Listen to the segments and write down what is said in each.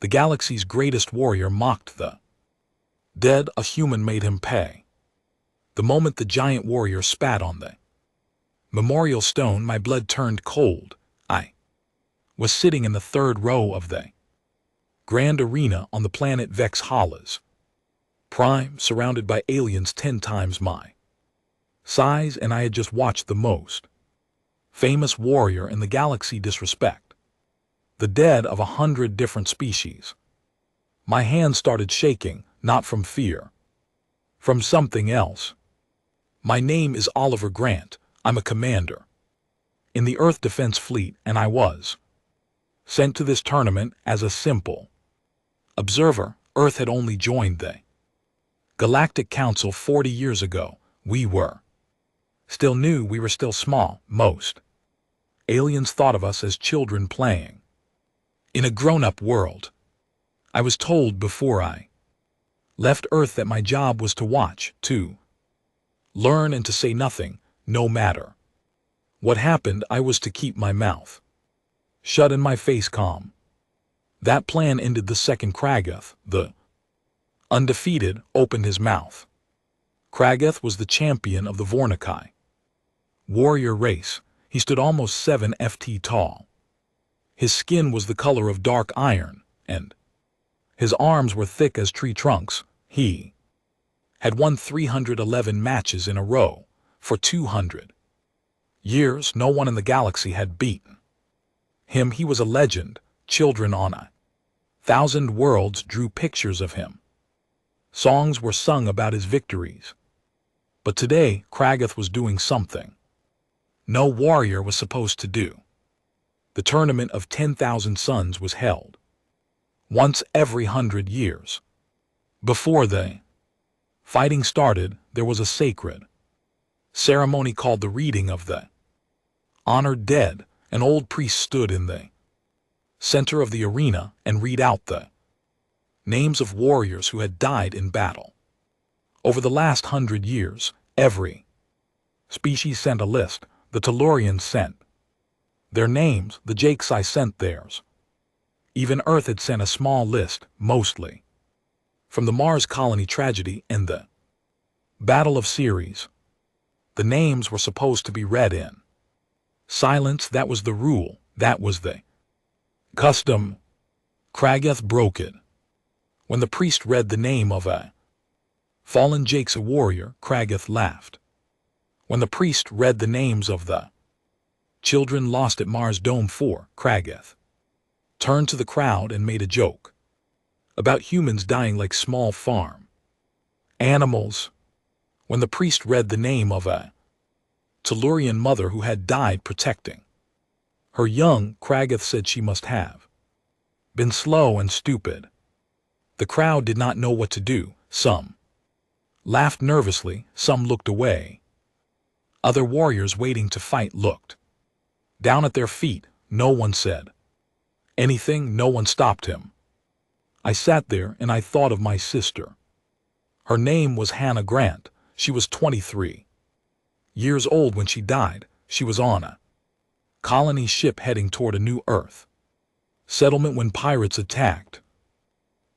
The galaxy's greatest warrior mocked the dead. A human made him pay. The moment the giant warrior spat on the memorial stone, my blood turned cold. I was sitting in the third row of the grand arena on the planet Vex Hollis Prime, surrounded by aliens 10 times my size, and I had just watched the most famous warrior in the galaxy disrespect the dead of 100 different species. My hands started shaking, not from fear, from something else. My name is Oliver Grant. I'm a commander in the Earth Defense Fleet, and I was sent to this tournament as a simple observer. Earth had only joined the Galactic Council 40 years ago. We were still new, we were still small. Most aliens thought of us as children playing in a grown-up world. I was told before I left Earth that my job was to watch, to learn, and to say nothing, no matter what happened. I was to keep my mouth shut and my face calm. That plan ended the second Kragath, the undefeated, opened his mouth. Kragath was the champion of the Vornikai warrior race. He stood almost 7 ft tall. His skin was the color of dark iron, and his arms were thick as tree trunks. He had won 311 matches in a row. For 200 years, no one in the galaxy had beaten him. He was a legend. Children on 1,000 worlds drew pictures of him. Songs were sung about his victories. But today, Kragath was doing something no warrior was supposed to do. The tournament of 10,000 suns was held once every 100 years. Before the fighting started, there was a sacred ceremony called the reading of the honored dead. An old priest stood in the center of the arena and read out the names of warriors who had died in battle. Over the last 100 years, every species sent a list. The Tellurians sent their names, the Jakesai sent theirs. Even Earth had sent a small list, mostly from the Mars colony tragedy and the Battle of Ceres. The names were supposed to be read in silence. That was the rule. That was the custom. Kragath broke it. When the priest read the name of a fallen Jake's a warrior, Kragath laughed. When the priest read the names of the children lost at Mars Dome 4, Kragath turned to the crowd and made a joke about humans dying like small farm animals. When the priest read the name of a Tellurian mother who had died protecting her young, Kragath said she must have been slow and stupid. The crowd did not know what to do. Some laughed nervously, some looked away. Other warriors waiting to fight looked down at their feet. No one said anything. No one stopped him. I sat there and I thought of my sister. Her name was Hannah Grant. She was 23 years old when she died. She was on a colony ship heading toward a new Earth settlement when pirates attacked.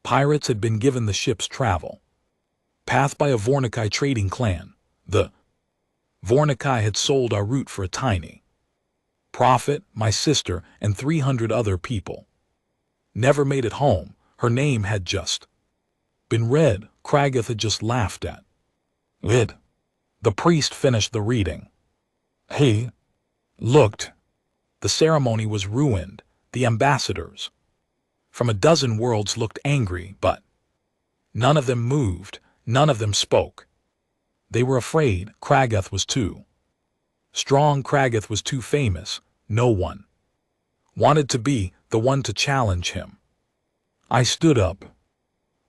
Pirates had been given the ship's travel path by a Vornikai trading clan. The Vornikai had sold our route for a tiny profit. My sister and 300 other people never made it home. Her name had just been read. Kragath had just laughed at it. The priest finished the reading. He looked. The ceremony was ruined. The ambassadors from a dozen worlds looked angry, but none of them moved. None of them spoke. They were afraid. Kragath was too strong. Kragath was too famous. No one wanted to be the one to challenge him. I stood up.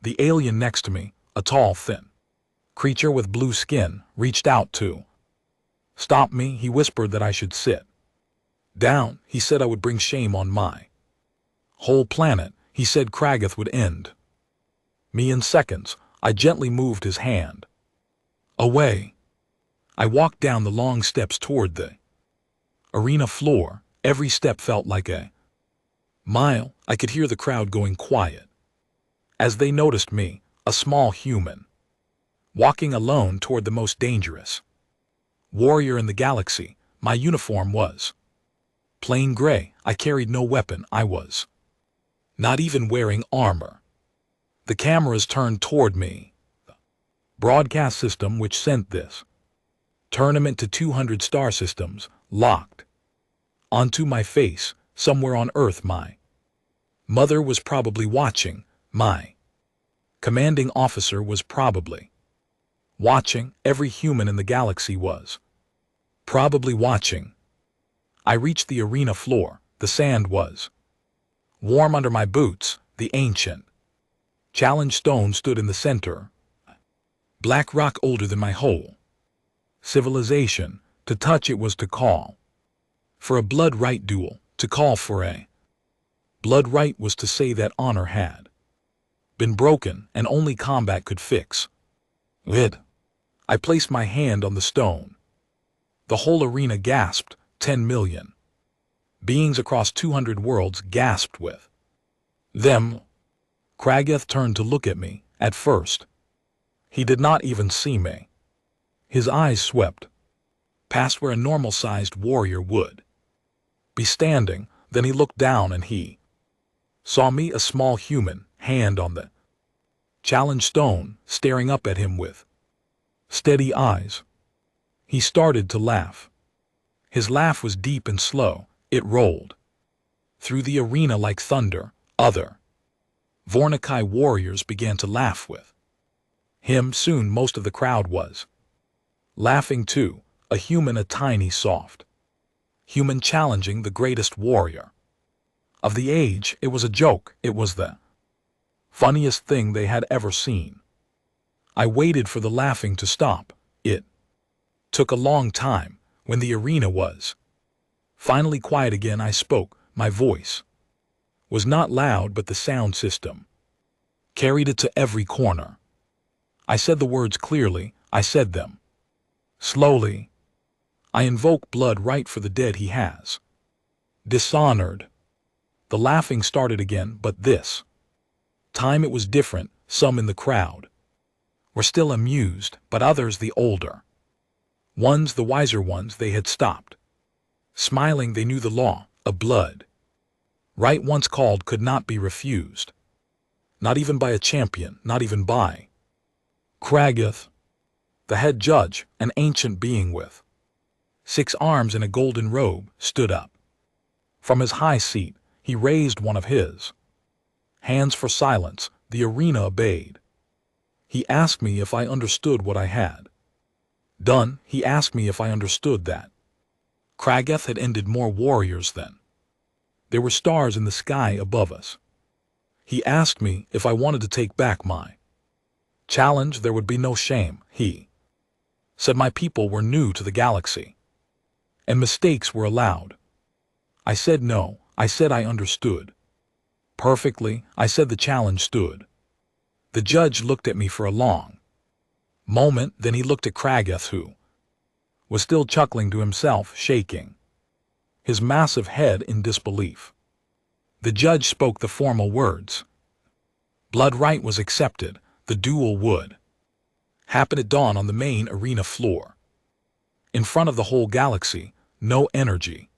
The alien next to me, a tall, thin creature with blue skin, reached out to stop me. He whispered that I should sit down. He said I would bring shame on my whole planet. He said Kragath would end me in seconds. I gently moved his hand away. I walked down the long steps toward the arena floor. Every step felt like a Mile, I could hear the crowd going quiet. As they noticed me, a small human, walking alone toward the most dangerous warrior in the galaxy. My uniform was plain gray. I carried no weapon. I was not even wearing armor. The cameras turned toward me. The broadcast system which sent this tournament to 200 star systems locked onto my face. Somewhere on Earth, my mother was probably watching. My commanding officer was probably watching. Every human in the galaxy was probably watching. I reached the arena floor. The sand was warm under my boots. The ancient challenge stone stood in the center. Black rock older than my whole civilization. To touch it was to call for a blood right duel. To call for a blood right was to say that honor had been broken and only combat could fix it. I placed my hand on the stone. The whole arena gasped. 10 million beings across 200 worlds gasped with them. Krageth turned to look at me. At first, he did not even see me. His eyes swept past where a normal-sized warrior would be standing. Then he looked down and he saw me, a small human, hand on the challenge stone, staring up at him with steady eyes. He started to laugh. His laugh was deep and slow. It rolled through the arena like thunder. Other Vornikai warriors began to laugh with him. Soon most of the crowd was laughing too. A human, a tiny, soft human challenging the greatest warrior of the age. It was a joke. It was the funniest thing they had ever seen. I waited for the laughing to stop. It took a long time. When the arena was finally quiet again, I spoke. My voice was not loud, but the sound system carried it to every corner. I said the words clearly. I said them slowly. I invoke blood right for the dead he has dishonored. The laughing started again, but this time it was different. Some in the crowd were still amused, but others, the older ones, the wiser ones, they had stopped smiling. They knew the law. A blood right once called could not be refused. Not even by a champion, not even by Krageth. The head judge, an ancient being with 6 arms in a golden robe, stood up from his high seat. He raised one of his hands for silence. The arena obeyed. He asked me if I understood what I had done. He asked me if I understood that Krageth had ended more warriors than there were stars in the sky above us. He asked me if I wanted to take back my challenge. There would be no shame. He said my people were new to the galaxy and mistakes were allowed. I said no. I said I understood perfectly. I said the challenge stood. The judge looked at me for a long moment. Then he looked at Krageth, who was still chuckling to himself, shaking his massive head in disbelief. The judge spoke the formal words. Blood right was accepted. The duel would happen at dawn on the main arena floor. In front of the whole galaxy. No energy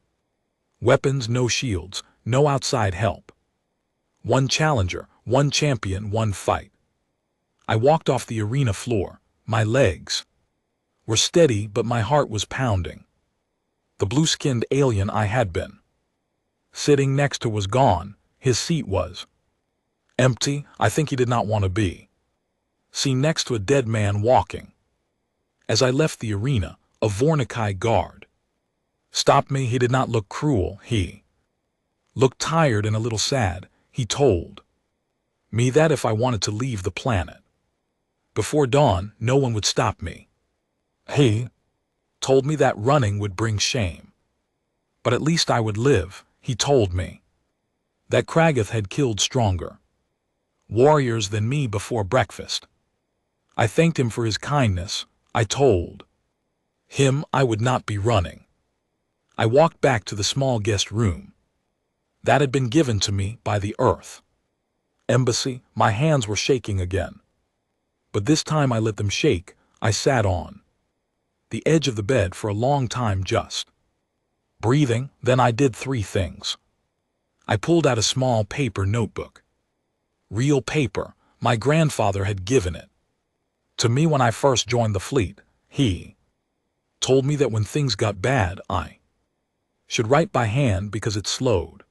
weapons, no shields, no outside help. One challenger, one champion, one fight. I walked off the arena floor. My legs were steady, but my heart was pounding. The blue-skinned alien I had been sitting next to was gone. His seat was empty. I think he did not want to be seen next to a dead man walking. As I left the arena, a Vornikai guard stopped me. He did not look cruel. He looked tired and a little sad. He told me that if I wanted to leave the planet before dawn, no one would stop me. He told me that running would bring shame, but at least I would live. He told me that Krageth had killed stronger warriors than me before breakfast. I thanked him for his kindness. I told him I would not be running. I walked back to the small guest room. that had been given to me by the Earth. Embassy, my hands were shaking again. But this time I let them shake. I sat on the edge of the bed for a long time, just breathing. Then I did three things. I pulled out a small paper notebook. Real paper. My grandfather had given it to me when I first joined the fleet. He told me that when things got bad, I should write by hand because it slowed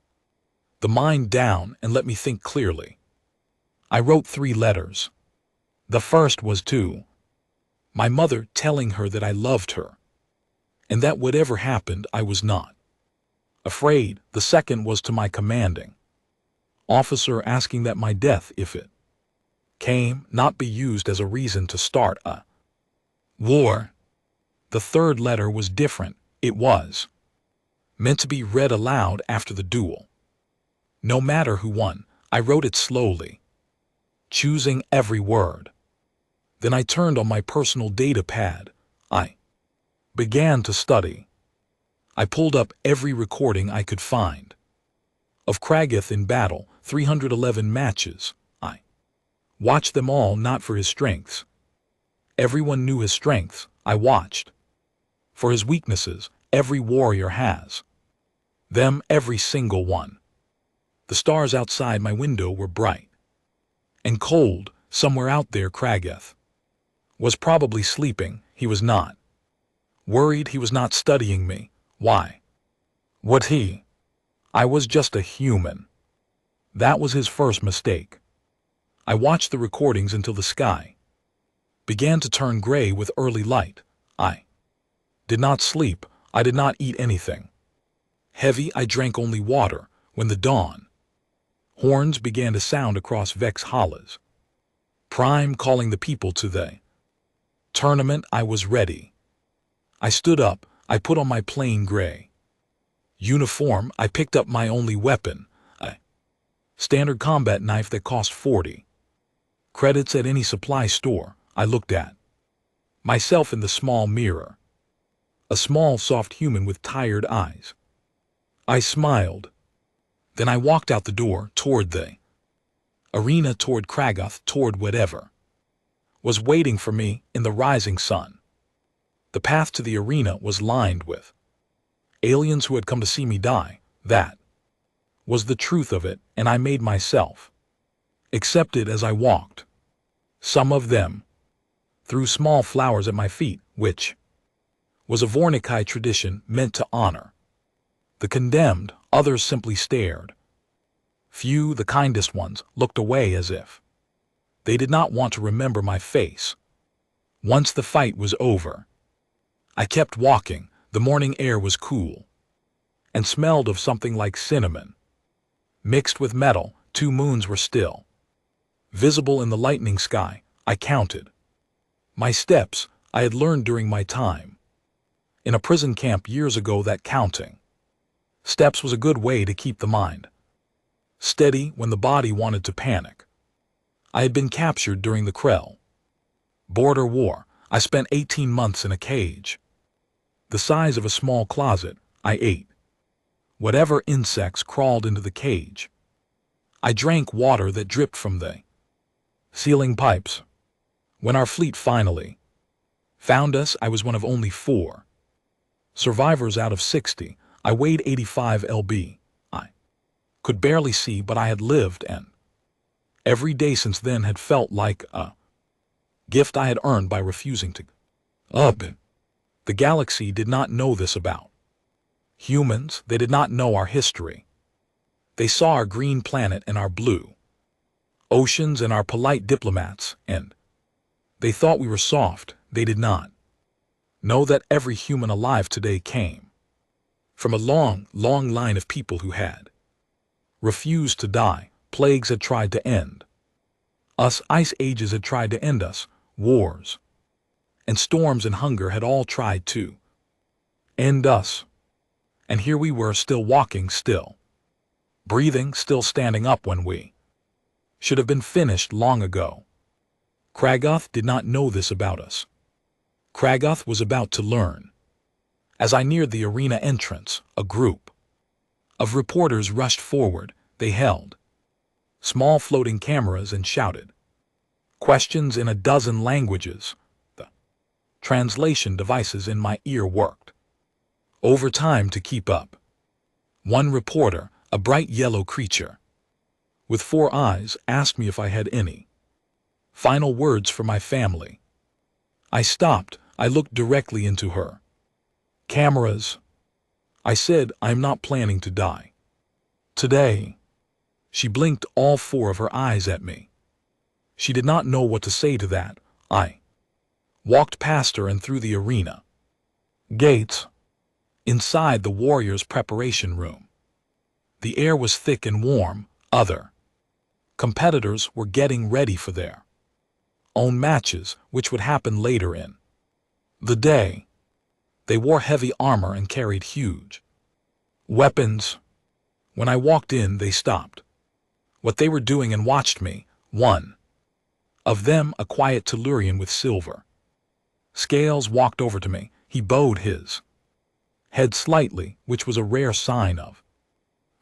the mind down and let me think clearly. I wrote 3 letters. The first was to my mother, telling her that I loved her and that whatever happened, I was not afraid. The second was to my commanding officer, asking that my death, if it came, not be used as a reason to start a war. The third letter was different. It was meant to be read aloud after the duel. No matter who won, I wrote it slowly, choosing every word. Then I turned on my personal data pad. I began to study. I pulled up every recording I could find of Kragath in battle, 311 matches. I watched them all, not for his strengths. Everyone knew his strengths. I watched for his weaknesses. Every warrior has them, every single one. The stars outside my window were bright and cold. Somewhere out there, Kragath was probably sleeping. He was not worried. He was not studying me. Why would he? I was just a human. That was his first mistake. I watched the recordings until the sky began to turn gray with early light. I did not sleep. I did not eat anything heavy. I drank only water. When the dawn horns began to sound across Vex Hollas, Prime calling the people to the tournament, I was ready. I stood up. I put on my plain gray uniform. I picked up my only weapon, a standard combat knife that cost 40 credits at any supply store. I looked at myself in the small mirror, a small, soft human with tired eyes. I smiled. Then I walked out the door, toward the arena, toward Kragath, toward whatever was waiting for me in the rising sun. The path to the arena was lined with aliens who had come to see me die. That was the truth of it, and I made myself accept it as I walked. Some of them threw small flowers at my feet, which was a Vornikai tradition meant to honor the condemned. Others simply stared. Few, the kindest ones, looked away as if they did not want to remember my face. Once the fight was over, I kept walking. The morning air was cool and smelled of something like cinnamon mixed with metal. 2 moons were still visible in the lightning sky. I counted my steps. I had learned during my time in a prison camp years ago that counting steps was a good way to keep the mind steady when the body wanted to panic. I had been captured during the Krell border war. I spent 18 months in a cage the size of a small closet. I ate whatever insects crawled into the cage. I drank water that dripped from the ceiling pipes. When our fleet finally found us, I was one of only 4 survivors out of 60. I weighed 85 lb. I could barely see, but I had lived, and every day since then had felt like a gift I had earned by refusing to up. The galaxy did not know this about humans. They did not know our history. They saw our green planet and our blue oceans and our polite diplomats, and they thought we were soft. They did not know that every human alive today came from a long, long line of people who had refused to die. Plagues had tried to end us. Ice ages had tried to end us. Wars and storms and hunger had all tried to end us. And here we were, still walking, still breathing, still standing up when we should have been finished long ago. Kragath did not know this about us. Kragath was about to learn. As I neared the arena entrance, a group of reporters rushed forward. They held small floating cameras and shouted questions in a dozen languages. The translation devices in my ear worked overtime to keep up. One reporter, a bright yellow creature with 4 eyes, asked me if I had any final words for my family. I stopped. I looked directly into her cameras. I said, I'm not planning to die today. She blinked all 4 of her eyes at me. She did not know what to say to that. I walked past her and through the arena gates, inside the Warriors' preparation room. The air was thick and warm. Other competitors were getting ready for their own matches, which would happen later in the day. They wore heavy armor and carried huge weapons. When I walked in, they stopped what they were doing and watched me. One of them, a quiet Tellurian with silver scales, walked over to me. He bowed his head slightly, which was a rare sign of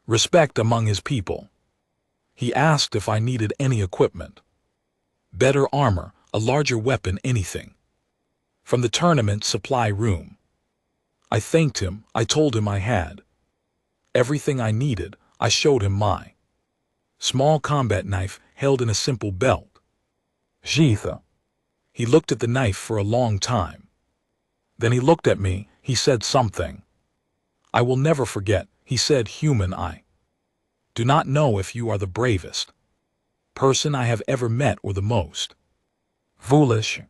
respect among his people. He asked if I needed any equipment, better armor, a larger weapon, anything from the tournament supply room. I thanked him. I told him I had everything I needed. I showed him my small combat knife held in a simple belt sheath. He looked at the knife for a long time. Then he looked at me. He said something I will never forget. He said, "Human, I do not know if you are the bravest person I have ever met or the most foolish,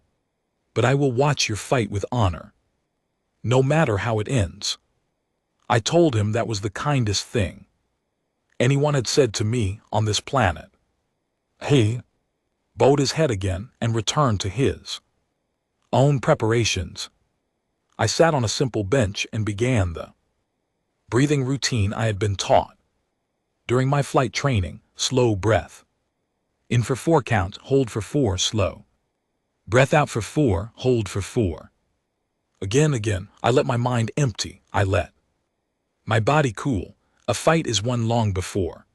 but I will watch your fight with honor, no matter how it ends." I told him that was the kindest thing anyone had said to me on this planet. He bowed his head again and returned to his own preparations. I sat on a simple bench and began the breathing routine I had been taught during my flight training. Slow breath in for 4 count, hold for 4, slow breath out for 4, hold for 4. Again, I let my mind empty. I let my body cool. A fight is won long before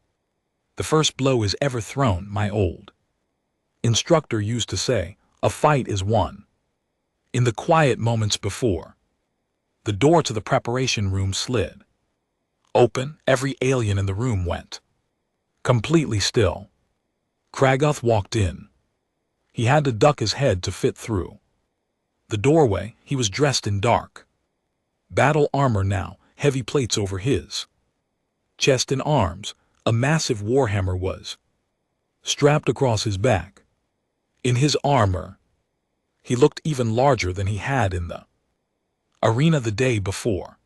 the first blow is ever thrown. My old instructor used to say, a fight is won in the quiet moments before the door to the preparation room slid open. Every alien in the room went completely still. Kragoth walked in. He had to duck his head to fit through the doorway. He was dressed in dark battle armor now, heavy plates over his chest and arms. A massive warhammer was strapped across his back. In his armor, he looked even larger than he had in the arena the day before.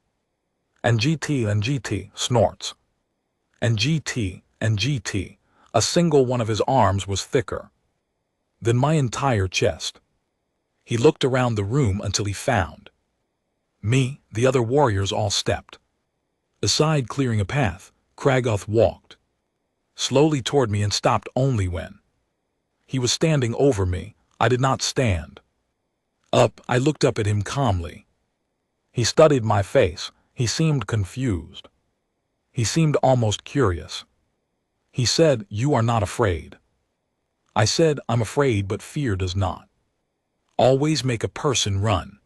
And GT snorts. And GT, a single one of his arms was thicker than my entire chest. He looked around the room until he found me. The other warriors all stepped aside, clearing a path. Kragoth walked slowly toward me and stopped only when he was standing over me. I did not stand up. I looked up at him calmly. He studied my face. He seemed confused. He seemed almost curious. He said, "You are not afraid." I said, "I'm afraid, but fear does not always make a person run."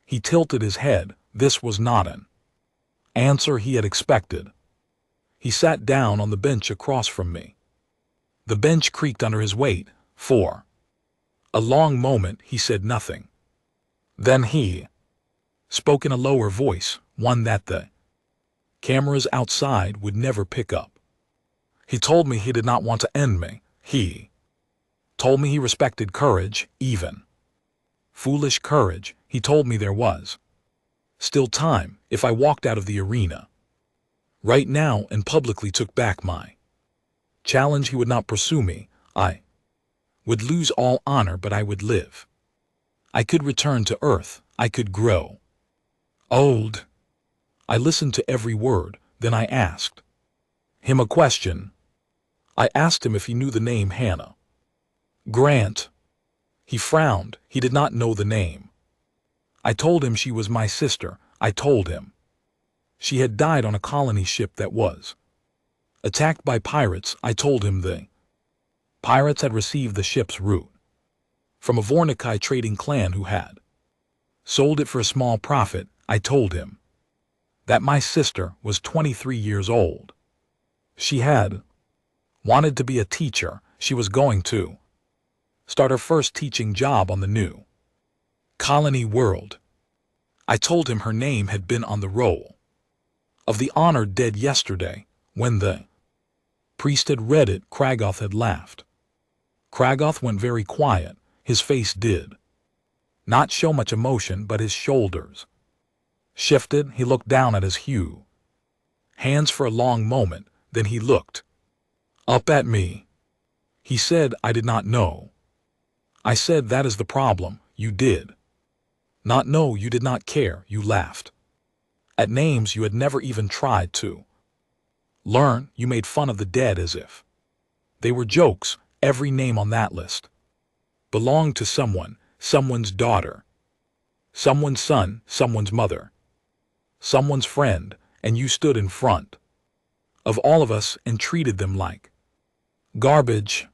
He tilted his head. This was not an answer he had expected. He sat down on the bench across from me. The bench creaked under his weight. For a long moment he said nothing. Then he spoke in a lower voice, one that the cameras outside would never pick up. He told me he did not want to end me. He told me he respected courage, even foolish courage. He told me there was still time if I walked out of the arena right now and publicly took back my challenge. He would not pursue me. I would lose all honor, but I would live. I could return to Earth. I could grow old. I listened to every word. Then I asked him a question. I asked him if he knew the name Hannah Grant. He frowned. He did not know the name. I told him she was my sister. I told him She had died on a colony ship that was attacked by pirates. I told him the pirates had received the ship's route from a Vornikai trading clan who had sold it for a small profit. I told him that my sister was 23 years old. She had wanted to be a teacher. She was going to start her first teaching job on the new colony world. I told him her name had been on the roll of the honored dead yesterday. When the priest had read it, Kragoth had laughed. Kragoth went very quiet. His face did not show much emotion, but his shoulders shifted. He looked down at his hands for a long moment, then he looked up at me. He said, I did not know. I said, that is the problem. You did not know. You did not care. You laughed at names you had never even tried to learn. You made fun of the dead as if they were jokes. Every name on that list belonged to someone, someone's daughter, someone's son, someone's mother, someone's friend, and you stood in front of all of us and treated them like garbage.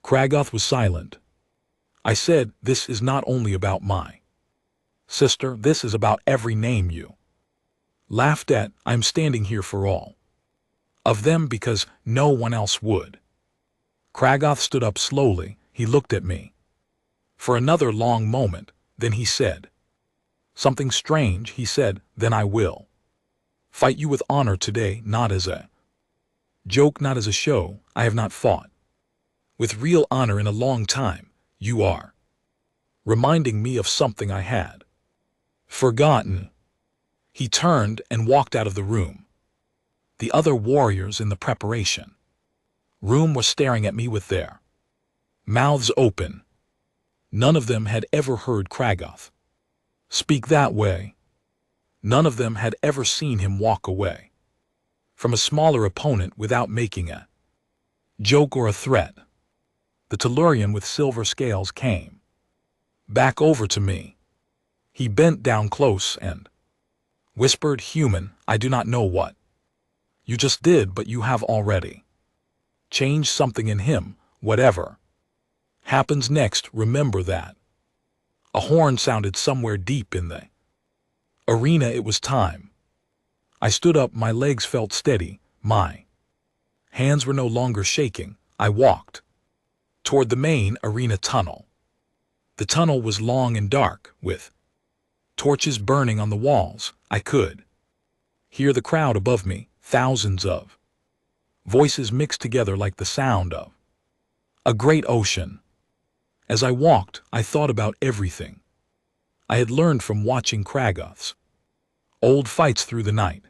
Kragoth was silent. I said, this is not only about my sister, this is about every name you laughed at. I'm standing here for all of them because no one else would. Kragoth stood up slowly. He looked at me for another long moment. Then he said something strange. He said, then I will fight you with honor today, not as a joke, not as a show. I have not fought with real honor in a long time. You are reminding me of something I had forgotten. He turned and walked out of the room. The other warriors in the preparation room were staring at me with their mouths open. None of them had ever heard Kragoth speak that way. None of them had ever seen him walk away from a smaller opponent without making a joke or a threat. The Tellurian with silver scales came back over to me. He bent down close and whispered, human, I do not know what you just did, but you have already changed something in him. Whatever happens next, remember that. A horn sounded somewhere deep in the arena. It was time. I stood up. My legs felt steady. My hands were no longer shaking. I walked toward the main arena tunnel. The tunnel was long and dark, with torches burning on the walls. I could hear the crowd above me, thousands of voices mixed together like the sound of a great ocean. As I walked, I thought about everything I had learned from watching Kragoth's old fights through the night.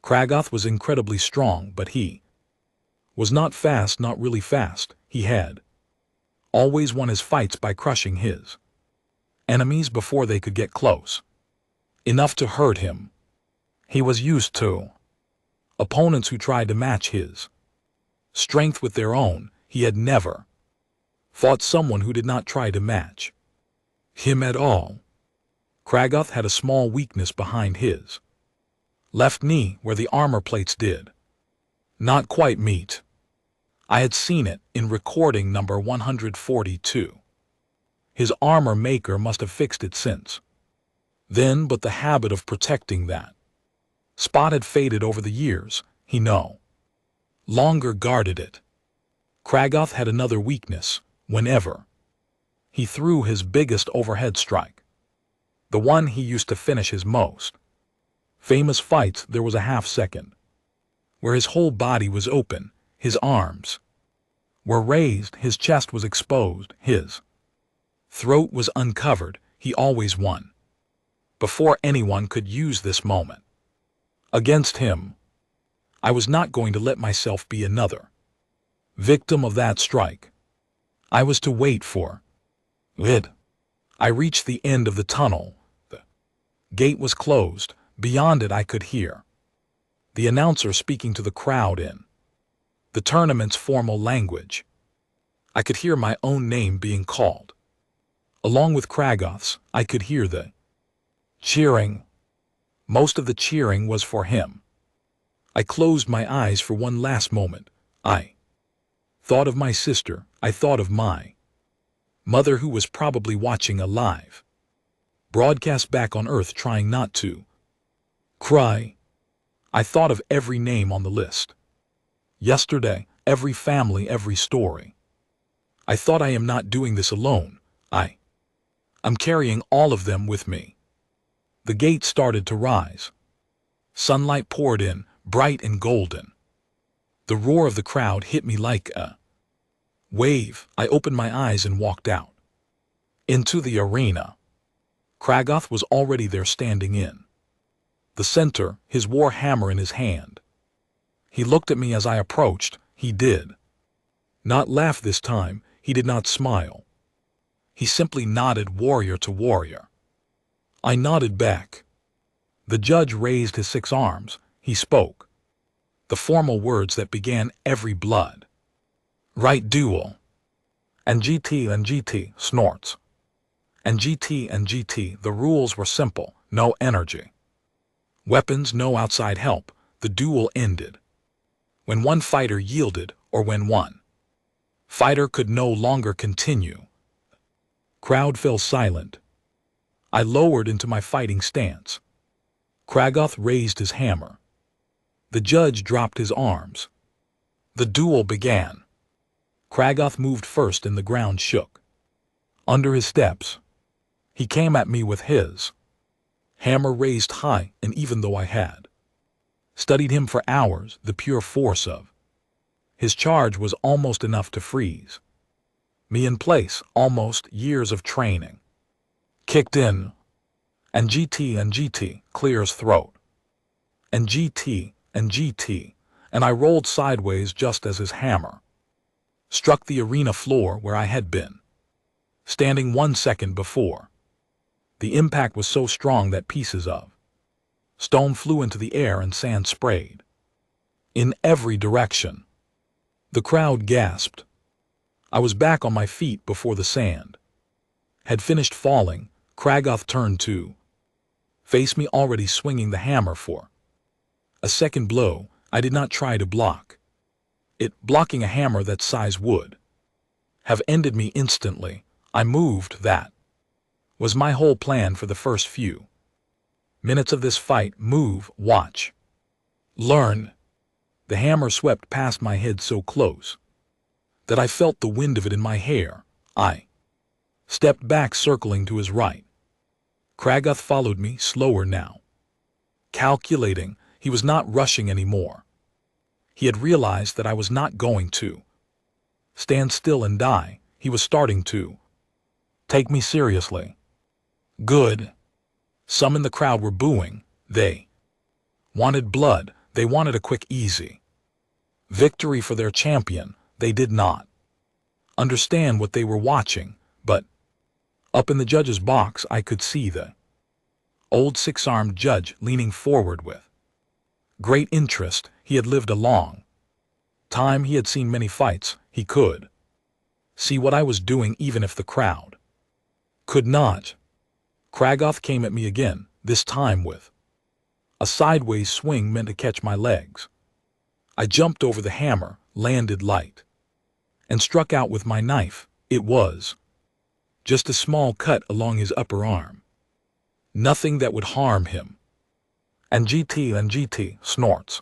Kragoth was incredibly strong, but he was not fast, not really fast. He had always won his fights by crushing his enemies before they could get close enough to hurt him. He was used to opponents who tried to match his strength with their own. He had never fought someone who did not try to match him at all. Kragoth had a small weakness behind his left knee where the armor plates did not quite meet. I had seen it in recording number 142. His armor maker must have fixed it since then, but the habit of protecting that spot had faded over the years. He no longer guarded it. Kragoth had another weakness. Whenever he threw his biggest overhead strike, the one he used to finish his most famous fights, there was a half-second where his whole body was open, his arms were raised, his chest was exposed, his throat was uncovered. He always won before anyone could use this moment against him. I was not going to let myself be another victim of that strike. I was to wait for it. I reached the end of the tunnel. The gate was closed. Beyond it I could hear the announcer speaking to the crowd in the tournament's formal language. I could hear my own name being called. Along with Kragoth's, I could hear the cheering. Most of the cheering was for him. I closed my eyes for one last moment. I thought of my sister. I thought of my mother, who was probably watching a live broadcast back on Earth, trying not to cry. I thought of every name on the list. Yesterday, every family, every story. I thought, I am not doing this alone. I'm carrying all of them with me. The gate started to rise. Sunlight poured in, bright and golden. The roar of the crowd hit me like a wave. I opened my eyes and walked out into the arena. Kragoth was already there, standing in the center, his war hammer in his hand. He looked at me as I approached. He did not laugh this time. He did not smile. He simply nodded, warrior to warrior. I nodded back. The judge raised his 6 arms. He spoke the formal words that began every blood right duel. And GT snorts. And GT. The rules were simple. No energy weapons, no outside help. The duel ended when one fighter yielded, or when one fighter could no longer continue. Crowd fell silent. I lowered into my fighting stance. Kragoth raised his hammer. The judge dropped his arms. The duel began. Kragoth moved first and the ground shook under his steps. He came at me with his hammer raised high, and even though I had studied him for hours, the pure force of his charge was almost enough to freeze me in place. Almost years of training kicked in. And GT clears throat. And GT, and I rolled sideways just as his hammer struck the arena floor where I had been standing 1 second before. The impact was so strong that pieces of stone flew into the air and sand sprayed in every direction. The crowd gasped. I was back on my feet before the sand had finished falling. Kragoth turned to face me, already swinging the hammer for a second blow. I did not try to block it. Blocking a hammer that size would have ended me instantly. I moved. That was my whole plan for the first few minutes of this fight. Move, watch, learn. The hammer swept past my head so close that I felt the wind of it in my hair. I stepped back, circling to his right. Kragoth followed me, slower now, calculating. He was not rushing anymore. He had realized that I was not going to stand still and die. He was starting to take me seriously. Good. Some in the crowd were booing. They wanted blood. They wanted a quick, easy victory for their champion. They did not understand what they were watching, but up in the judge's box I could see the old 6-armed judge leaning forward with great interest. He had lived a long time. He had seen many fights. He could see what I was doing, even if the crowd could not. Kragoth came at me again, this time with a sideways swing meant to catch my legs. I jumped over the hammer, landed light, and struck out with my knife. It was just a small cut along his upper arm. Nothing that would harm him. And GT snorts.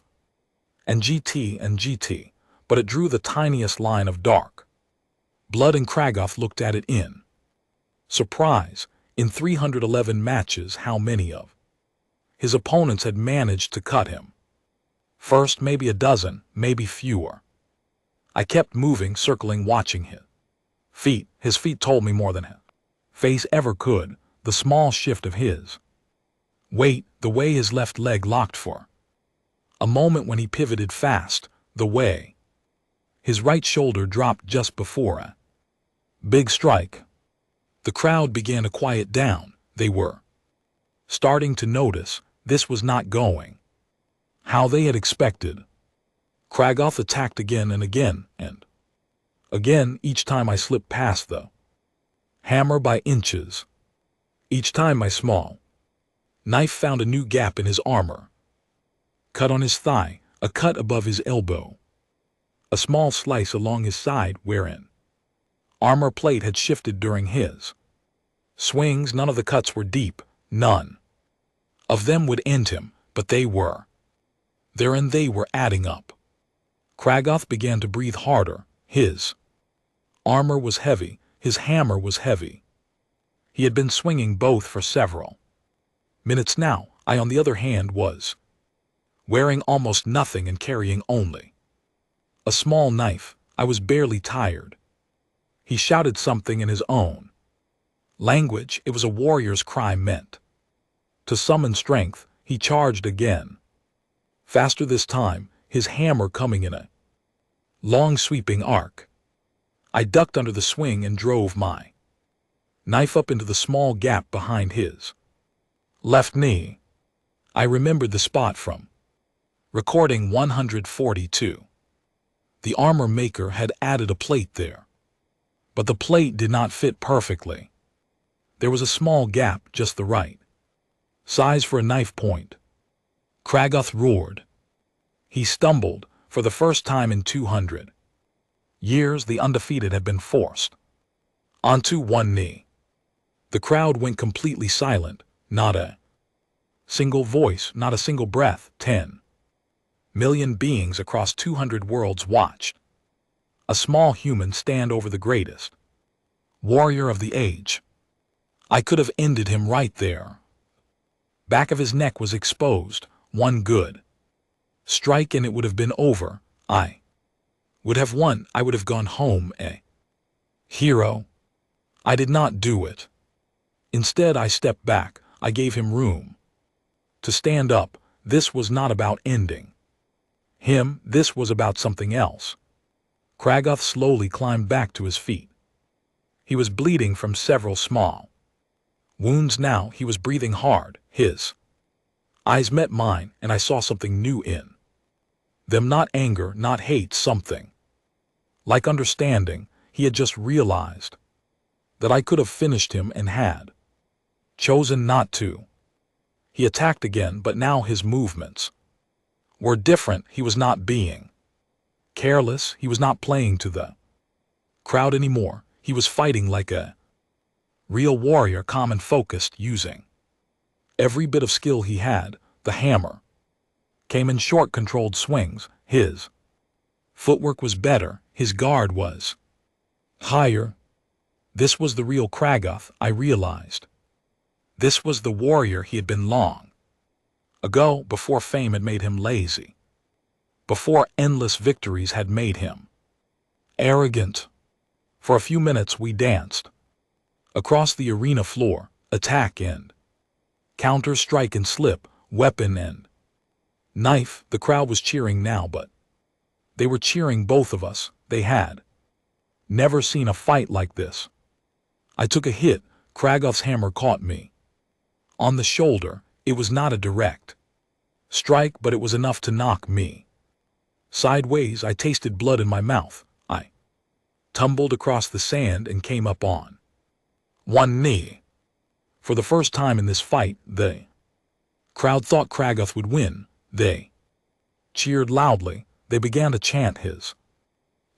And GT, but it drew the tiniest line of dark blood, and Kragoth looked at it in surprise. In 311 matches, how many of his opponents had managed to cut him? First, maybe a dozen, maybe fewer. I kept moving, circling, watching his feet. His feet told me more than his face ever could. The small shift of his weight, the way his left leg locked for a moment when he pivoted fast, the way his right shoulder dropped just before a big strike. The crowd began to quiet down. They were starting to notice this was not going how they had expected. Kragoth attacked again and again, and again. Each time I slipped past the hammer by inches. Each time my small Knife found a new gap in his armor. Cut on his thigh, a cut above his elbow. A small slice along his side wherein armor plate had shifted during his swings. None of the cuts were deep, none of them would end him, but they were there and they were adding up. Kragoth began to breathe harder. His armor was heavy, his hammer was heavy. He had been swinging both for several minutes now. I, on the other hand, was wearing almost nothing and carrying only a small knife. I was barely tired. He shouted something in his own language. It was a warrior's cry meant to summon strength. He charged again. Faster this time, his hammer coming in a long sweeping arc. I ducked under the swing and drove my knife up into the small gap behind his left knee. I remembered the spot from recording 142. The armor maker had added a plate there, but the plate did not fit perfectly. There was a small gap, just the right size for a knife point. Kragoth roared. He stumbled. For the first time in 200 years, the undefeated had been forced onto one knee. The crowd went completely silent. Not a single voice, not a single breath. 10 million beings across 200 worlds watched a small human stand over the greatest warrior of the age. I could have ended him right there. Back of his neck was exposed. One good strike and it would have been over. I would have won. I would have gone home a hero. I did not do it. Instead, I stepped back. I gave him room to stand up. This was not about ending him. This was about something else. Kragoth slowly climbed back to his feet. He was bleeding from several small wounds now. He was breathing hard. His eyes met mine, and I saw something new in them. Not anger, not hate, something like understanding. He had just realized that I could have finished him and had chosen not to. He attacked again, but now his movements were different. He was not being careless. He was not playing to the crowd anymore. He was fighting like a real warrior, calm and focused, using every bit of skill he had. The hammer came in short, controlled swings. His footwork was better. His guard was higher. This was the real Kragoth, I realized. This was the warrior he had been long ago, before fame had made him lazy, before endless victories had made him arrogant. For a few minutes we danced across the arena floor, attack and counter, strike and slip, weapon and knife. The crowd was cheering now, but they were cheering both of us. They had never seen a fight like this. I took a hit. Kragoth's hammer caught me on the shoulder. It was not a direct strike, but it was enough to knock me sideways. I tasted blood in my mouth. I tumbled across the sand and came up on one knee. For the first time in this fight, the crowd thought Kragoth would win. They cheered loudly. They began to chant his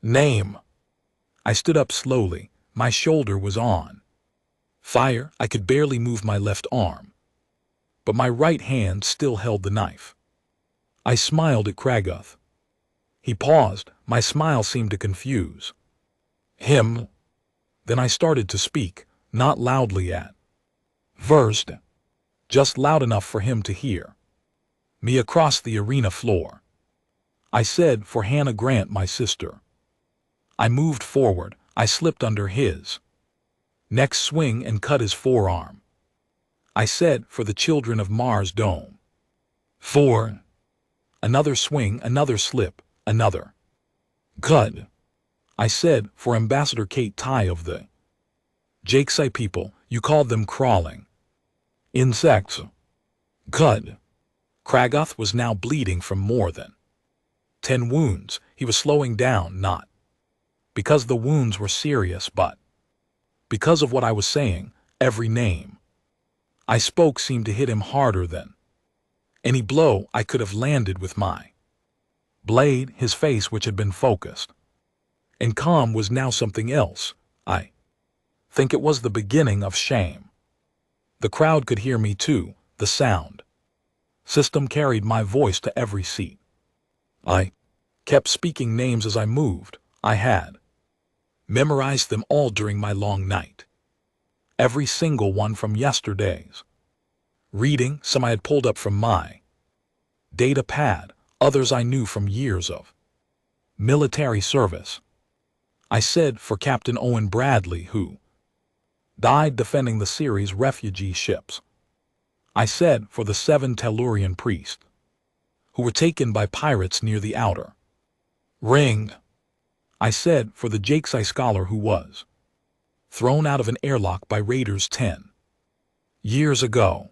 name. I stood up slowly. My shoulder was on fire. I could barely move my left arm, but my right hand still held the knife. I smiled at Kragoth. He paused. My smile seemed to confuse him. Then I started to speak, not loudly at first, just loud enough for him to hear me across the arena floor. I said, "For Hannah Grant, my sister." I moved forward. I slipped under his next swing and cut his forearm. I said, "For the children of Mars Dome." For another swing, another slip, another cut. I said, "For Ambassador Kate Ty of the Jakesai people, you called them crawling insects." Cut. Kragoth was now bleeding from more than 10 wounds. He was slowing down, not because the wounds were serious, but because of what I was saying. Every name I spoke seemed to hit him harder than any blow I could have landed with my blade. His face, which had been focused and calm, was now something else. I think it was the beginning of shame. The crowd could hear me too. The sound system carried my voice to every seat. I kept speaking names as I moved. I had memorized them all during my long night. Every single one from yesterday's reading. Some I had pulled up from my data pad, others I knew from years of military service. I said for Captain Owen Bradley, who died defending the Ceres refugee ships. I said for the 7 Tellurian priests who were taken by pirates near the outer ring. I said for the Jakesai scholar who was thrown out of an airlock by raiders 10 years ago.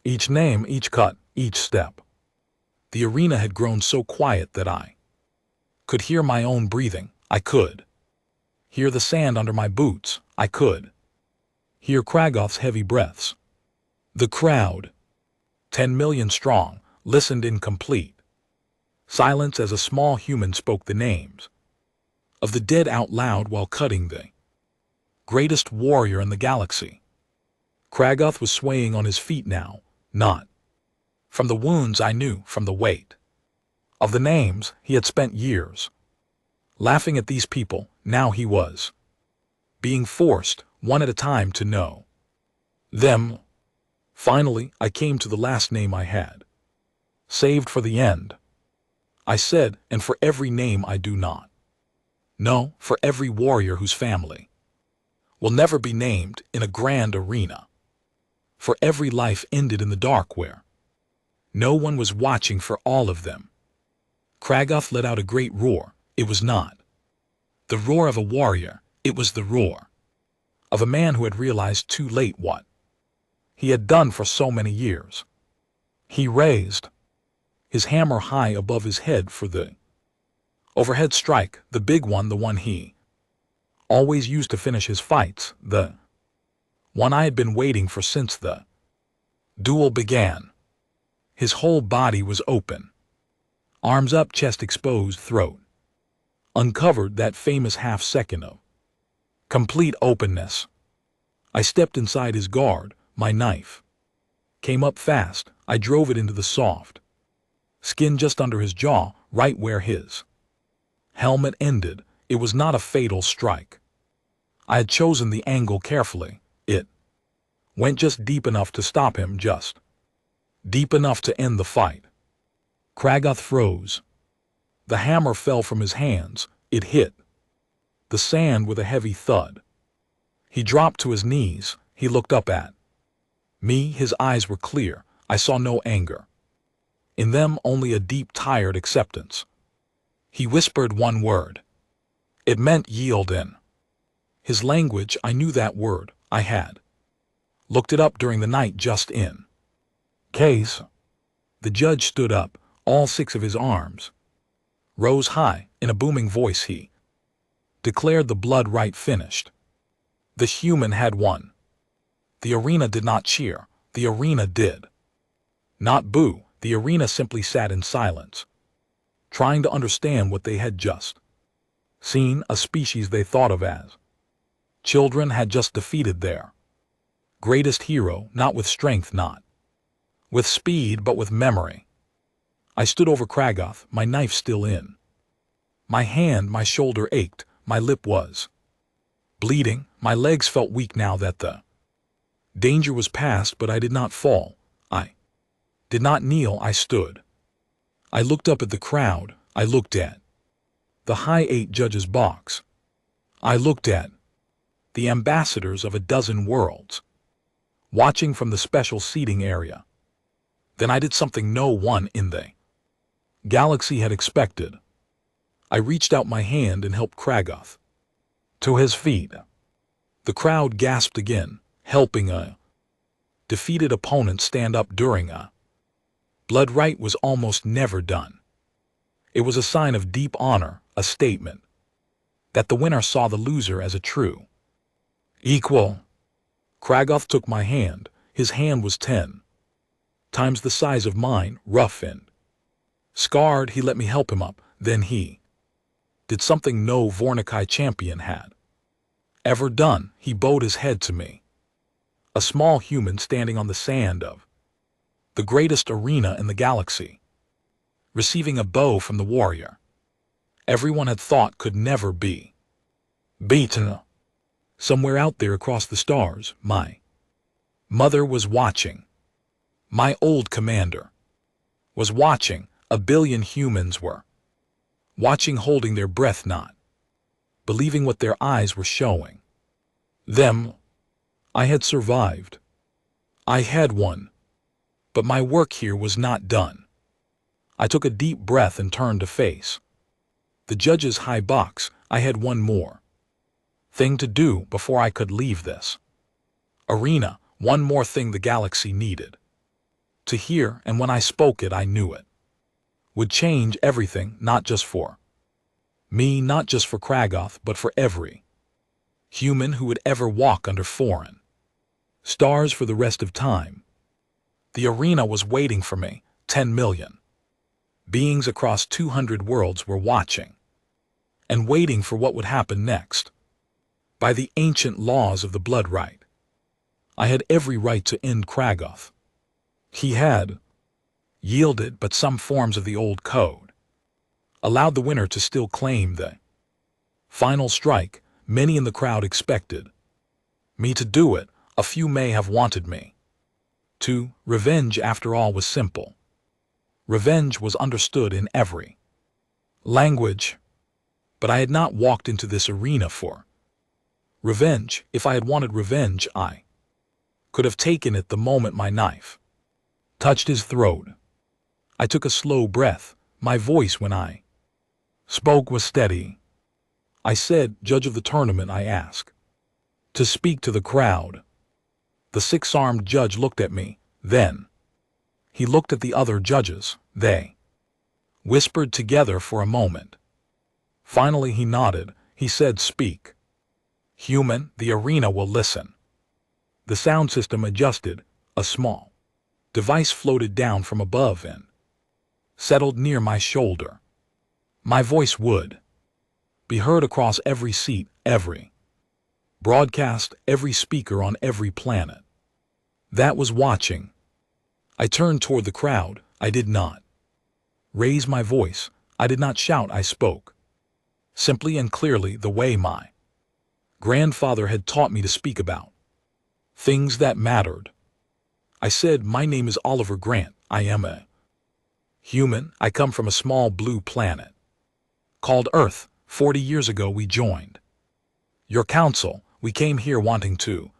Each name, each cut, each step. The arena had grown so quiet that I could hear my own breathing. I could hear the sand under my boots. I could hear Kragoth's heavy breaths. The crowd, 10 million strong, listened in complete silence as a small human spoke the names of the dead out loud while cutting the greatest warrior in the galaxy. Kragoth was swaying on his feet now, not from the wounds I knew, from the weight of the names he had spent years laughing at. These people, now he was being forced, one at a time, to know them. Finally, I came to the last name I had saved for the end. I said, and for every name I do not know, for every warrior whose family will never be named in a grand arena, for every life ended in the dark where no one was watching, for all of them. Kragoth let out a great roar. It was not the roar of a warrior, it was the roar of a man who had realized too late what he had done for so many years. He raised his hammer high above his head for the overhead strike, the big one, the one he always used to finish his fights, the one I had been waiting for since the duel began. His whole body was open, arms up, chest exposed, throat uncovered, that famous half-second of complete openness. I stepped inside his guard. My knife came up fast. I drove it into the soft skin just under his jaw, right where his helmet ended. It was not a fatal strike. I had chosen the angle carefully. It went just deep enough to stop him, just deep enough to end the fight. Kragoth froze. The hammer fell from his hands. It hit the sand with a heavy thud. He dropped to his knees. He looked up at me. His eyes were clear. I saw no anger in them, only a deep, tired acceptance. He whispered one word. It meant yield. In his language, I knew that word. I had looked it up during the night just in case. The judge stood up. All 6 of his arms rose high. In a booming voice he declared the blood right finished. The human had won. The arena did not cheer. The arena did not boo. The arena simply sat in silence, trying to understand what they had just seen. A species they thought of as children had just defeated their greatest hero, not with strength, not with speed, but with memory. I stood over Kragoth, my knife still in my hand. My shoulder ached. My lip was bleeding. My legs felt weak now that the danger was past, but I did not fall. I did not kneel. I stood. I looked up at the crowd. I looked at the high 8 judges' box. I looked at the ambassadors of a dozen worlds, watching from the special seating area. Then I did something no one in the galaxy had expected. I reached out my hand and helped Kragoth to his feet. The crowd gasped again. Helping a defeated opponent stand up during a blood right was almost never done. It was a sign of deep honor, a statement that the winner saw the loser as a true equal. Kragoth took my hand. His hand was 10 times the size of mine, rough and scarred. He let me help him up. Then he did something no Vornikai champion had ever done. He bowed his head to me. A small human standing on the sand of the greatest arena in the galaxy, receiving a bow from the warrior everyone had thought could never be beaten. Somewhere out there across the stars, my mother was watching. My old commander was watching. A billion humans were watching, holding their breath, not believing what their eyes were showing them. I had survived. I had won. But my work here was not done. I took a deep breath and turned to face the judge's high box. I had one more thing to do before I could leave this arena. One more thing the galaxy needed to hear, and when I spoke it, I knew it would change everything, not just for me, not just for Kragoth, but for every human who would ever walk under foreign stars for the rest of time. The arena was waiting for me. 10 million beings across 200 worlds were watching and waiting for what would happen next. By the ancient laws of the blood right, I had every right to end Kragoth. He had yielded, but some forms of the old code allowed the winner to still claim the final strike. Many in the crowd expected me to do it. A few may have wanted me to. Revenge, after all, was simple. Revenge was understood in every language. But I had not walked into this arena for revenge. If I had wanted revenge, I could have taken it the moment my knife touched his throat. I took a slow breath. My voice, when I spoke, was steady. I said, "Judge of the tournament, I ask to speak to the crowd." The six-armed judge looked at me. Then he looked at the other judges. They whispered together for a moment. Finally he nodded. He said, "Speak, human, the arena will listen." The sound system adjusted. A small device floated down from above and settled near my shoulder. My voice would be heard across every seat, every broadcast, every speaker on every planet that was watching. I turned toward the crowd. I did not raise my voice. I did not shout. I spoke simply and clearly, the way my grandfather had taught me to speak about things that mattered. I said, "My name is Oliver Grant. I am a human. I come from a small blue planet called Earth. 40 years ago we joined your council. We came here wanting to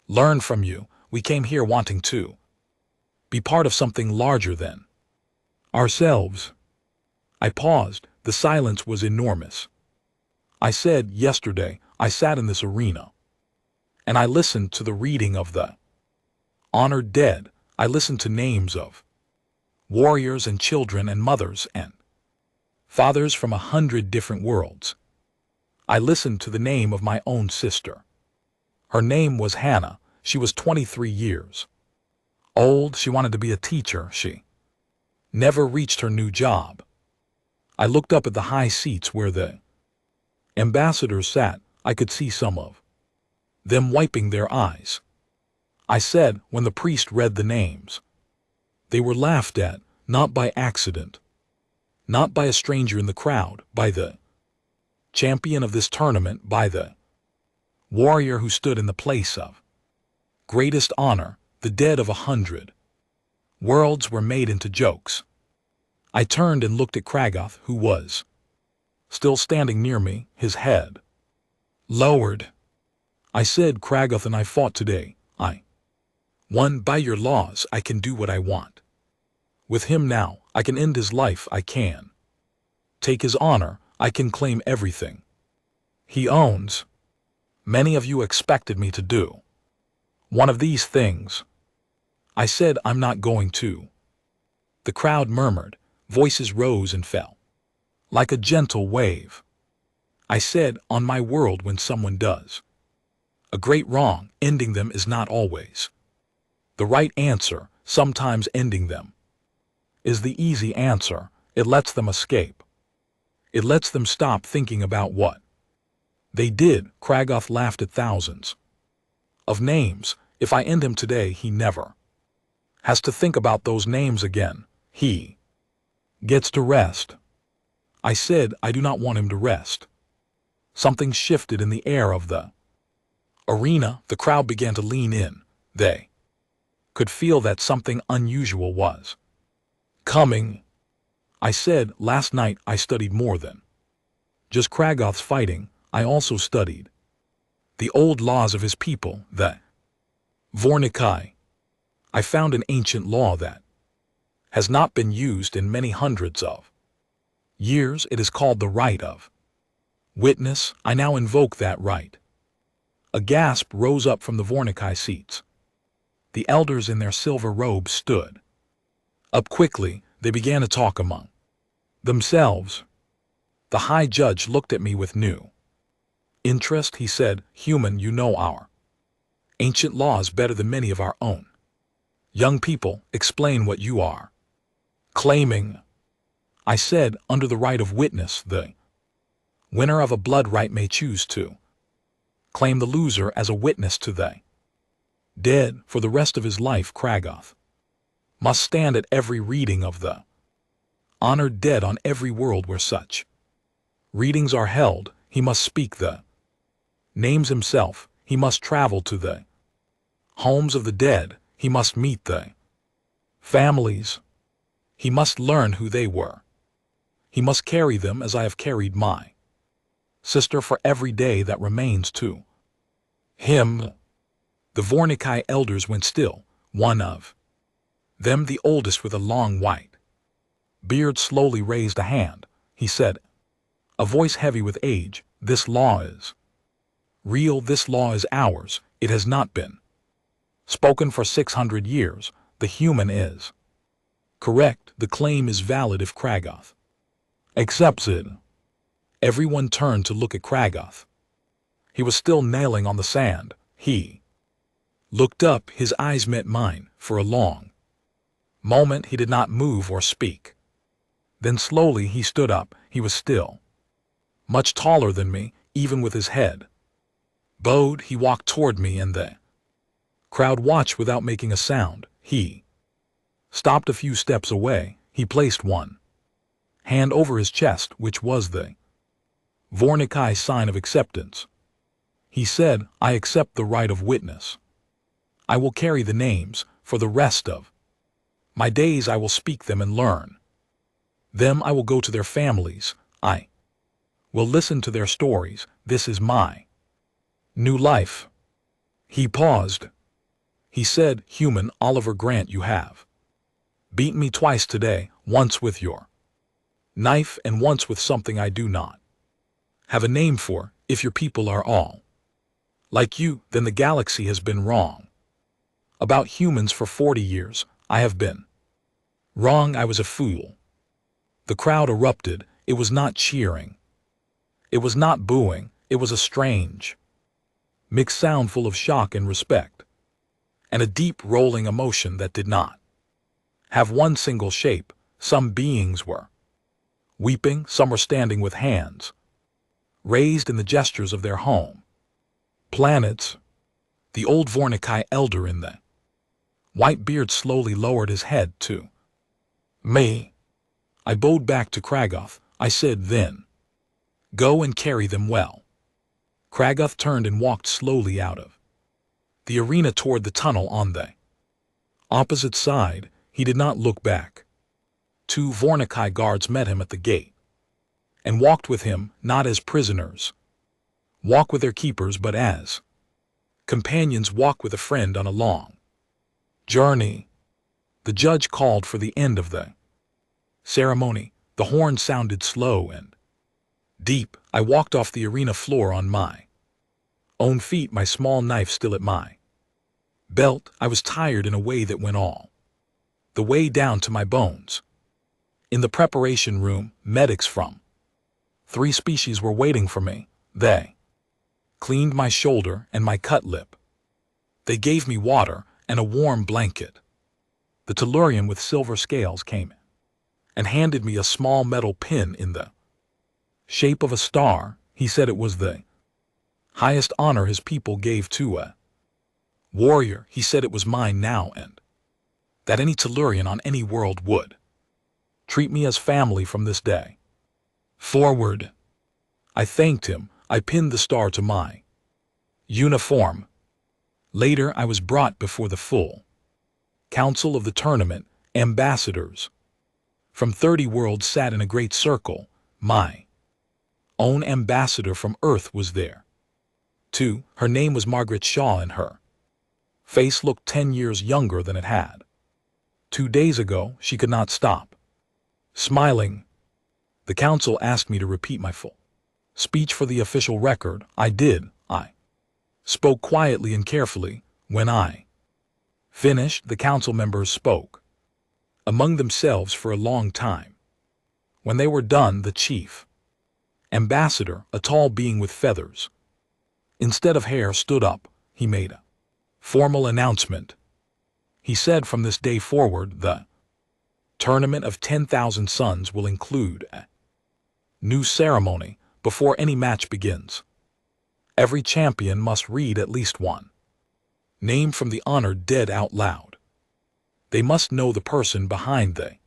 learn from you. We came here wanting to be part of something larger than ourselves." I paused. The silence was enormous. I said, "Yesterday, I sat in this arena, and I listened to the reading of the honored dead. I listened to names of warriors and children and mothers and fathers from 100 different worlds. I listened to the name of my own sister. Her name was Hannah. She was 23 years old. She wanted to be a teacher. She never reached her new job. I looked up at the high seats where the ambassadors sat. I could see some of them wiping their eyes. I said, when the priest read the names, they were laughed at, not by accident, not by a stranger in the crowd, by the champion of this tournament, by the warrior who stood in the place of greatest honor. The dead of 100 worlds were made into jokes. I turned and looked at Kragoth, who was still standing near me, his head lowered. I said, "Kragoth and I fought today. I won. By your laws, I can do what I want with him now. I can end his life. I can take his honor. I can claim everything he owns. Many of you expected me to do one of these things." I said, "I'm not going to." The crowd murmured. Voices rose and fell like a gentle wave. I said, "On my world, when someone does a great wrong, ending them is not always The right answer, sometimes ending them, is the easy answer. It lets them escape. It lets them stop thinking about what they did. Kragoth laughed at thousands of names. If I end him today, he never has to think about those names again. He gets to rest. I said I do not want him to rest. Something shifted in the air of the arena. The crowd began to lean in. They could feel that something unusual was coming. I said, last night I studied more than just Kragoth's fighting. I also studied the old laws of his people, the Vornikai. I found an ancient law that has not been used in many hundreds of years. It is called the right of witness. I now invoke that right. A gasp rose up from the Vornikai seats. The elders in their silver robes stood up quickly. They began to talk among themselves. The high judge looked at me with new interest. He said, "Human, you know our ancient laws better than many of our own. Young people, explain what you are claiming." I said, under the right of witness, the winner of a blood right may choose to claim the loser as a witness to the dead for the rest of his life. Kragoth must stand at every reading of the honored dead on every world where such readings are held. He must speak the names himself. He must travel to the homes of the dead. He must meet the families. He must learn who they were. He must carry them as I have carried my sister for every day that remains to him. The Vornikai elders went still. One of them, the oldest with a long white beard, slowly raised a hand. He said, a voice heavy with age, "This law is real. This law is ours. It has not been spoken for 600 years. The human is correct. The claim is valid if Kragoth accepts it." Everyone turned to look at Kragoth. He was still nailing on the sand. He looked up. His eyes met mine. For a long moment he did not move or speak. Then slowly he stood up. He was still much taller than me, even with his head bowed. He walked toward me and the crowd watched without making a sound. He stopped a few steps away. He placed one hand over his chest, which was the Vornikai sign of acceptance. He said, "I accept the right of witness. I will carry the names. For the rest of my days I will speak them and learn them. I will go to their families. I will listen to their stories. This is my new life." He paused. He said, "Human Oliver Grant, you have beaten me twice today, once with your knife and once with something I do not have a name for. If your people are all like you, then the galaxy has been wrong about humans for 40 years. I have been wrong. I was a fool." The crowd erupted. It was not cheering. It was not booing. It was a strange mixed sound full of shock and respect, and a deep rolling emotion that did not have one single shape. Some beings were weeping. Some were standing with hands raised in the gestures of their home planets. The old Vornikai elder in the white beard slowly lowered his head to me. I bowed back to Kragoth. I said, "Then go and carry them well." Kragoth turned and walked slowly out of the arena toward the tunnel on the opposite side. He did not look back. 2 Vornikai guards met him at the gate and walked with him, not as prisoners walk with their keepers, but as companions walk with a friend on a long journey. The judge called for the end of the ceremony. The horn sounded slow and deep. I walked off the arena floor on my own feet, my small knife still at my belt. I was tired in a way that went all the way down to my bones. In the preparation room, medics from 3 species were waiting for me. They cleaned my shoulder and my cut lip. They gave me water, and a warm blanket. The Tellurian with silver scales came in and handed me a small metal pin in the shape of a star. He said it was the highest honor his people gave to a warrior. He said it was mine now and that any Tellurian on any world would treat me as family from this day forward. I thanked him. I pinned the star to my uniform. Later I was brought before the full council of the tournament. Ambassadors from 30 worlds sat in a great circle. My own ambassador from Earth was there, too. Her name was Margaret Shaw, and her face looked 10 years younger than it had 2 days ago. She could not stop smiling. The council asked me to repeat my full speech for the official record. I did. I spoke quietly and carefully. When I finished, the council members spoke among themselves for a long time. When they were done, the chief ambassador, a tall being with feathers instead of hair, stood up. He made a formal announcement. He said, from this day forward, the tournament of 10,000 suns will include a new ceremony. Before any match begins, every champion must read at least one name from the honored dead out loud. They must know the person behind the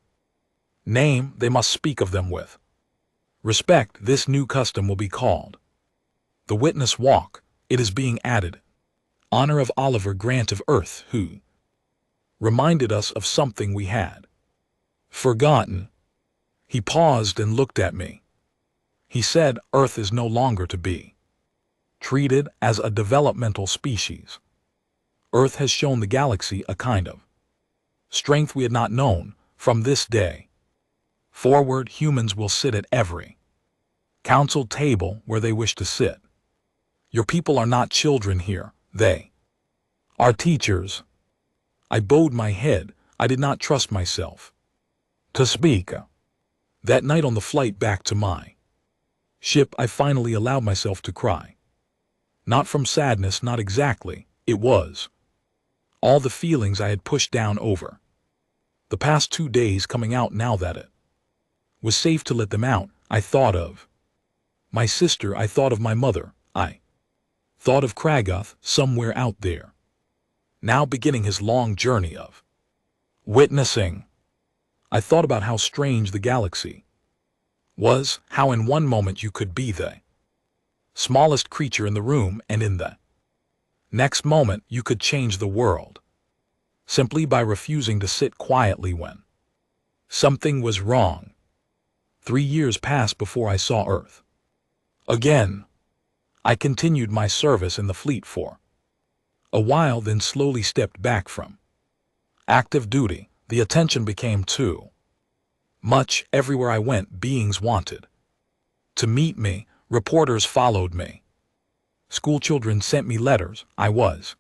name. They must speak of them with respect. This new custom will be called the Witness Walk. It is being added honor of Oliver Grant of Earth, who reminded us of something we had forgotten. He paused and looked at me. He said, Earth is no longer to be treated as a developmental species. Earth has shown the galaxy a kind of strength we had not known. From this day forward, humans will sit at every council table where they wish to sit. Your people are not children here. They are teachers. I bowed my head. I did not trust myself to speak. That night on the flight back to my ship, I finally allowed myself to cry. Not from sadness, not exactly. It was all the feelings I had pushed down over the past 2 days coming out. Now that it was safe to let them out, I thought of my sister. I thought of my mother. I thought of Kragoth, somewhere out there, now beginning his long journey of witnessing. I thought about how strange the galaxy was, how in one moment you could be the smallest creature in the room, and in the next moment you could change the world simply by refusing to sit quietly when something was wrong. 3 years passed before I saw Earth again. I continued my service in the fleet for a while, then slowly stepped back from active duty. The attention became too much. Everywhere I went, beings wanted to meet me. Reporters followed me. Schoolchildren sent me letters. I was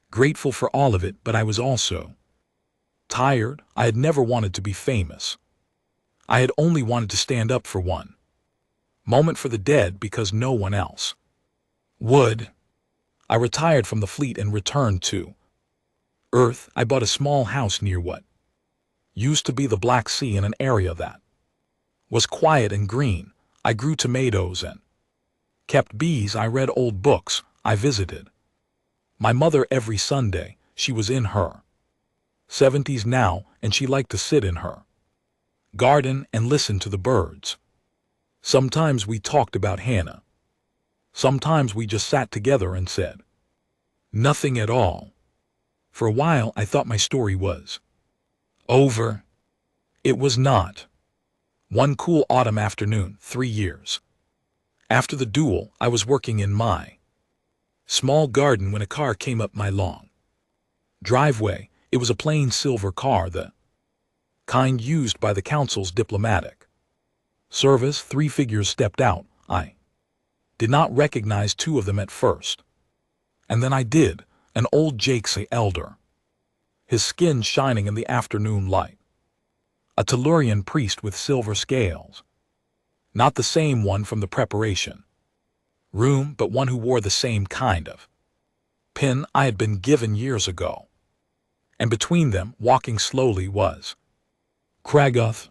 grateful for all of it, but I was also tired. I had never wanted to be famous. I had only wanted to stand up for one moment for the dead because no one else would. I retired from the fleet and returned to Earth. I bought a small house near what used to be the Black Sea, in an area that was quiet and green. I grew tomatoes and kept bees. I read old books. I visited my mother every Sunday. She was in her 70s now, and she liked to sit in her garden and listen to the birds. Sometimes we talked about Hannah. Sometimes we just sat together and said nothing at all. For a while I thought my story was over. It was not. One cool autumn afternoon, 3 years after the duel, I was working in my small garden when a car came up my long driveway. It was a plain silver car, the kind used by the council's diplomatic service. 3 figures stepped out. I did not recognize 2 of them at first, and then I did. An old Jakesay elder, his skin shining in the afternoon light. A Tellurian priest with silver scales. Not the same one from the preparation room, but one who wore the same kind of pin I had been given years ago. and between them, walking slowly, was Kragoth.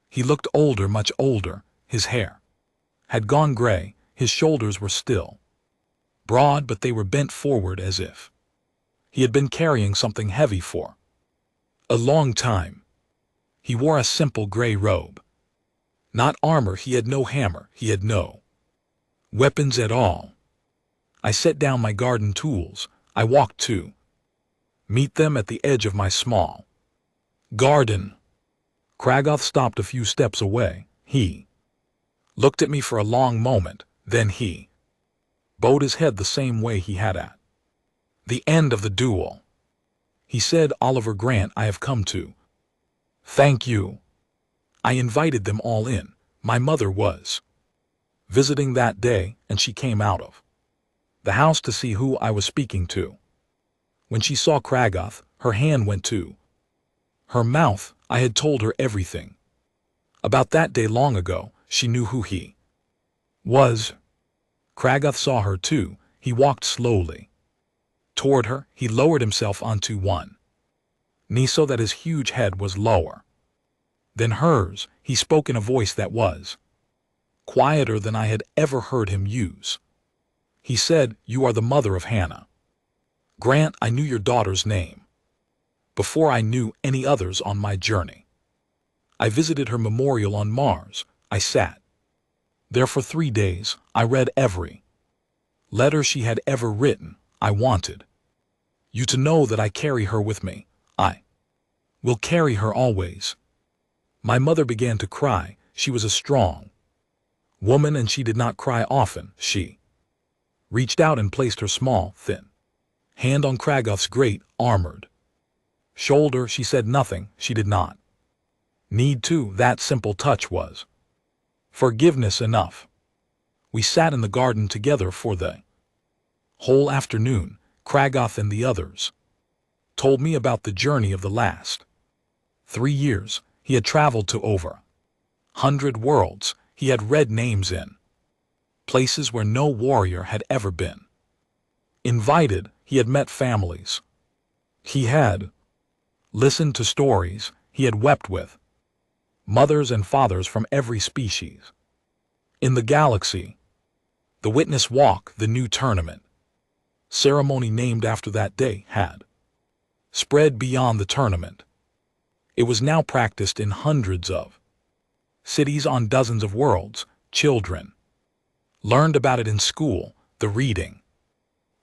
He looked older, much older. His hair had gone gray, his shoulders were still broad, but they were bent forward as if he had been carrying something heavy for a long time. He wore a simple gray robe. Not armor, he had no hammer, he had no weapons at all. I set down my garden tools. I walked to meet them at the edge of my small garden. Kragoth stopped a few steps away. He looked at me for a long moment, then he bowed his head the same way he had at the end of the duel. He said, "Oliver Grant, I have come to thank you." I invited them all in. My mother was visiting that day, and she came out of the house to see who I was speaking to. When she saw Kragoth, her hand went to her mouth. I had told her everything about that day long ago. She knew who he was. Kragoth saw her too. He walked slowly toward her. He lowered himself onto one knee so that his huge head was lower than hers. He spoke in a voice that was quieter than I had ever heard him use. He said, "You are the mother of Hannah Grant. I knew your daughter's name before I knew any others on my journey. I visited her memorial on Mars. I sat there for 3 days. I read every letter she had ever written. I wanted you to know that I carry her with me. I will carry her always." My mother began to cry. She was a strong woman, and she did not cry often. She reached out and placed her small, thin hand on Kragoth's great, armored shoulder. She said nothing. She did not need to. That simple touch was forgiveness enough. We sat in the garden together for the whole afternoon. Kragoth and the others told me about the journey of the last 3 years. He had traveled to over 100 worlds. He had read names in places where no warrior had ever been invited. He had met families. He had listened to stories. He had wept with mothers and fathers from every species in the galaxy. The witness walk, the new tournament ceremony named after that day, had spread beyond the tournament. It was now practiced in hundreds of cities on dozens of worlds. Children learned about it in school. The reading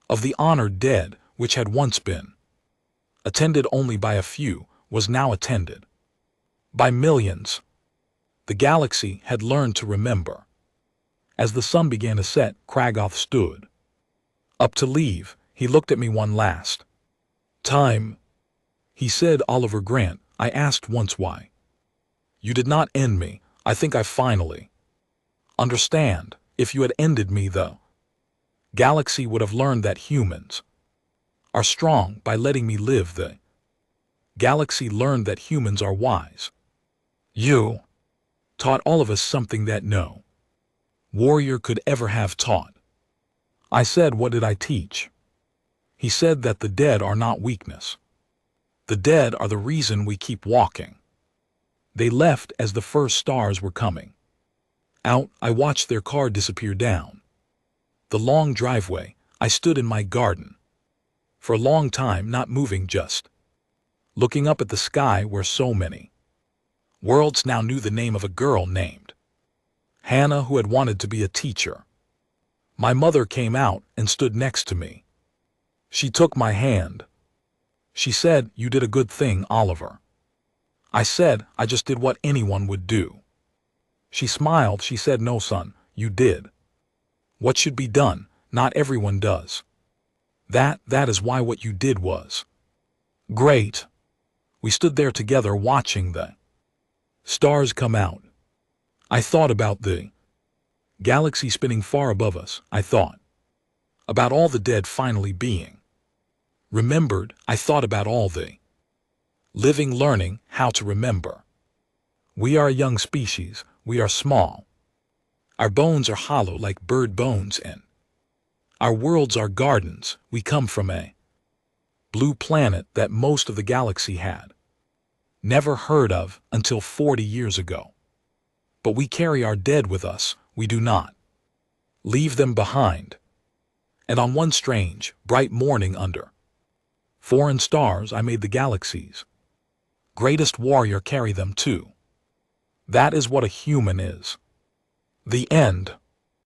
of the honored dead, which had once been attended only by a few, was now attended by millions. The galaxy had learned to remember. As the sun began to set, Kragoth stood up to leave. He looked at me one last time. He said, "Oliver Grant, I asked once why you did not end me. I think I finally understand. If you had ended me, the galaxy would have learned that humans are strong by letting me live. The galaxy learned that humans are wise. You taught all of us something that no warrior could ever have taught." I said, "What did I teach?" He said that the dead are not weakness. The dead are the reason we keep walking. They left as the first stars were coming out. I watched their car disappear down the long driveway. I stood in my garden for a long time, not moving, just looking up at the sky where so many worlds now knew the name of a girl named Hannah, who had wanted to be a teacher. My mother came out and stood next to me. She took my hand. She said, "You did a good thing, Oliver." I said, "I just did what anyone would do." She smiled. She said, "No, son, you did what should be done. Not everyone does that is why what you did was great." We stood there together watching the stars come out. I thought about the galaxy spinning far above us. I thought about all the dead finally being remembered. I thought about all the living learning how to remember. We are a young species. We are small. Our bones are hollow like bird bones, and our worlds are gardens. We come from a blue planet that most of the galaxy had never heard of until 40 years ago. But we carry our dead with us, we do not leave them behind. And on one strange, bright morning under foreign stars I made the galaxy's greatest warrior carry them too. That is what a human is. The end.